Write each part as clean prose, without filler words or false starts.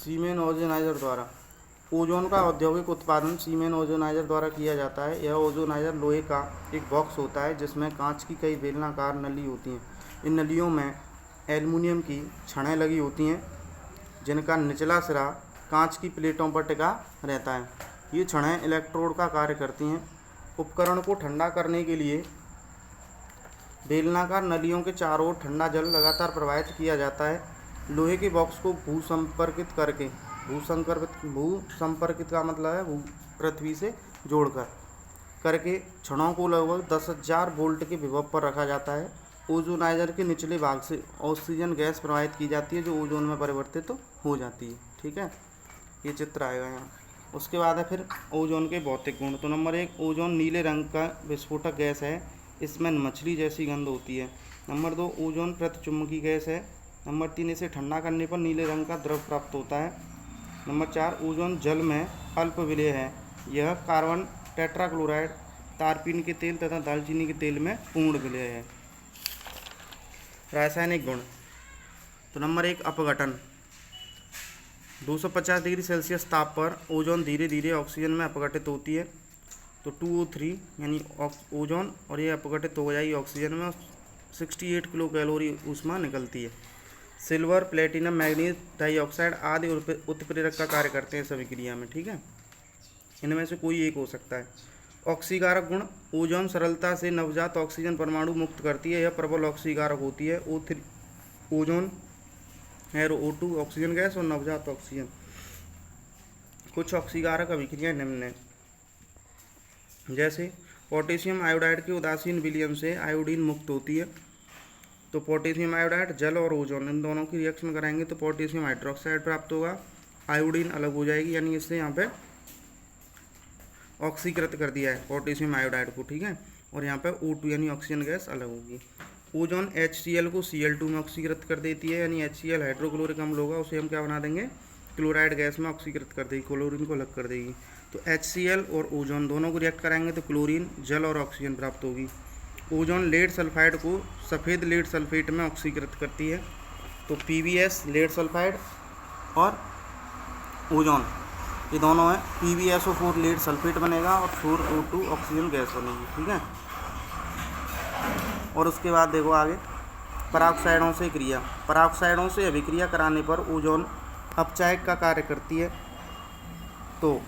सीमेन ozoniser द्वारा ozone का औद्योगिक उत्पादन सीमेन ओजोनाइजर द्वारा किया जाता है। यह ओजोनाइजर लोहे का एक बॉक्स होता है जिसमें कांच की कई बेलनाकार नली होती हैं। इन नलियों में एल्युमिनियम की छड़ें लगी होती हैं जिनका निचला सिरा कांच की प्लेटों पर टिका रहता है। ये छड़ें इलेक्ट्रोड का कार्य करती हैं। उपकरण को ठंडा करने के लिए बेलनाकार नलियों के चारों ओर ठंडा जल लगातार प्रवाहित किया जाता है। लोहे के बॉक्स को भूसंपर्कित का मतलब है पृथ्वी से जोड़कर करके छड़ों को लगभग 10,000 वोल्ट के विभव पर रखा जाता है। ओजोनाइजर के निचले भाग से ऑक्सीजन गैस प्रवाहित की जाती है जो ओजोन में परिवर्तित हो जाती है। ठीक है, ये चित्र आएगा यहाँ। उसके बाद है फिर ओजोन के भौतिक गुण। तो नंबर 1, ओजोन नीले रंग का विस्फोटक गैस है। इसमें मछली जैसी गंध होती है। नंबर 2, ओजोन प्रतिचुंबकी गैस है। नंबर 3, इसे ठंडा करने पर नीले रंग का द्रव प्राप्त होता है। नंबर 4, ओजोन जल में अल्प विलेय है। यह कार्बन टेट्राक्लोराइड, तारपीन के तेल तथा दालचीनी के तेल में पूर्ण विलेय है। रासायनिक गुण। तो नंबर 1, अपघटन। 250 डिग्री सेल्सियस ताप पर ओजोन धीरे धीरे ऑक्सीजन में अपघटित होती है। तो 2O3 यानी ओजोन, और ये अपघटित हो जाएगी ऑक्सीजन में। 68 किलो कैलोरी ऊष्मा निकलती है। सिल्वर, प्लेटिनम, मैग्नीज डाइऑक्साइड आदि उत्प्रेरक का कार्य करते हैं इस अभिक्रिया में। ठीक है, इनमें से कोई एक हो सकता है। ऑक्सीकारक गुण। ओजोन सरलता से नवजात ऑक्सीजन परमाणु मुक्त करती है। यह प्रबल ऑक्सीकारक होती है। O3 ओजोन है, O2 ऑक्सीजन गैस और नवजात ऑक्सीजन। कुछ ऑक्सीकारक अभिक्रियाएं निम्न हैं, जैसे पोटेशियम आयोडाइड के उदासीन विलयन से आयोडीन मुक्त होती है। तो पोटेशियम आयोडाइड, जल और ओजोन इन दोनों की रिएक्शन कराएंगे तो पोटेशियम हाइड्रोक्साइड प्राप्त होगा। आयोडीन अलग हो जाएगी, यानी इससे यहाँ पे ऑक्सीकृत कर दिया है पोटेशियम आयोडाइड को। ठीक है, और यहाँ पे O2 यानी ऑक्सीजन गैस अलग होगी। ओजोन HCl को Cl2 में ऑक्सीकृत कर देती है, यानी HCl हाइड्रोक्लोरिक अम्ल होगा, उसे हम क्या बना देंगे, क्लोराइड गैस में ऑक्सीकृत कर देगी, क्लोरीन को अलग कर देगी। तो HCl और ओजोन दोनों को रिएक्ट कराएंगे तो क्लोरीन, जल और ऑक्सीजन प्राप्त होगी। ओजोन लेड सल्फाइड को सफ़ेद लेड सल्फेट में ऑक्सीकृत करती है। तो PbS लेड सल्फाइड और ओजोन ये दोनों हैं। PbSO4 लेड सल्फेट बनेगा और 4O2 ऑक्सीजन गैस बनेगी। ठीक है, और उसके बाद देखो आगे पराऑक्साइडों से क्रिया। पराऑक्साइडों से अभिक्रिया कराने पर ओजोन अपचायक का कार्य करती है। तो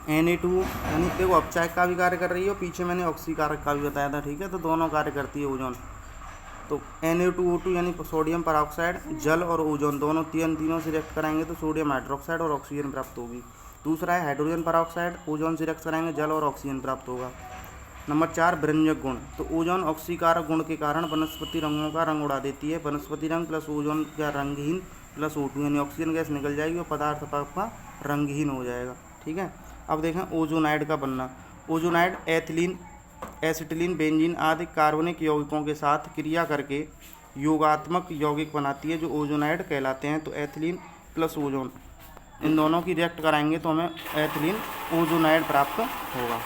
Na2 यानी देखो अपचायक का भी कार्य कर रही है और पीछे मैंने ऑक्सीकारक का भी बताया था। ठीक है, तो दोनों कार्य करती है ओजोन। तो Na2O2 यानी सोडियम परऑक्साइड, जल और ओजोन तीनों से रिएक्ट कराएंगे तो सोडियम हाइड्रोक्साइड और ऑक्सीजन प्राप्त होगी। दूसरा है हाइड्रोजन परऑक्साइड, ओजोन से रिएक्ट कराएंगे, जल और ऑक्सीजन प्राप्त होगा। नंबर 4, व्यंजक गुण। तो ओजोन ऑक्सीकारक गुण के कारण वनस्पति रंगों का रंग उड़ा देती है। वनस्पति रंग प्लस ओजोन का रंगहीन प्लस O2 यानी ऑक्सीजन गैस निकल जाएगी और पदार्थ आपका रंगहीन हो जाएगा। ठीक है, अब देखें ओजोनाइड का बनना। ओजोनाइड एथिलीन, एसिटिलीन, बेंजीन आदि कार्बनिक यौगिकों के साथ क्रिया करके योगात्मक यौगिक बनाती है जो ओजोनाइड कहलाते हैं। तो एथिलीन प्लस ओजोन इन दोनों की रिएक्ट कराएंगे तो हमें एथिलीन ओजोनाइड प्राप्त होगा।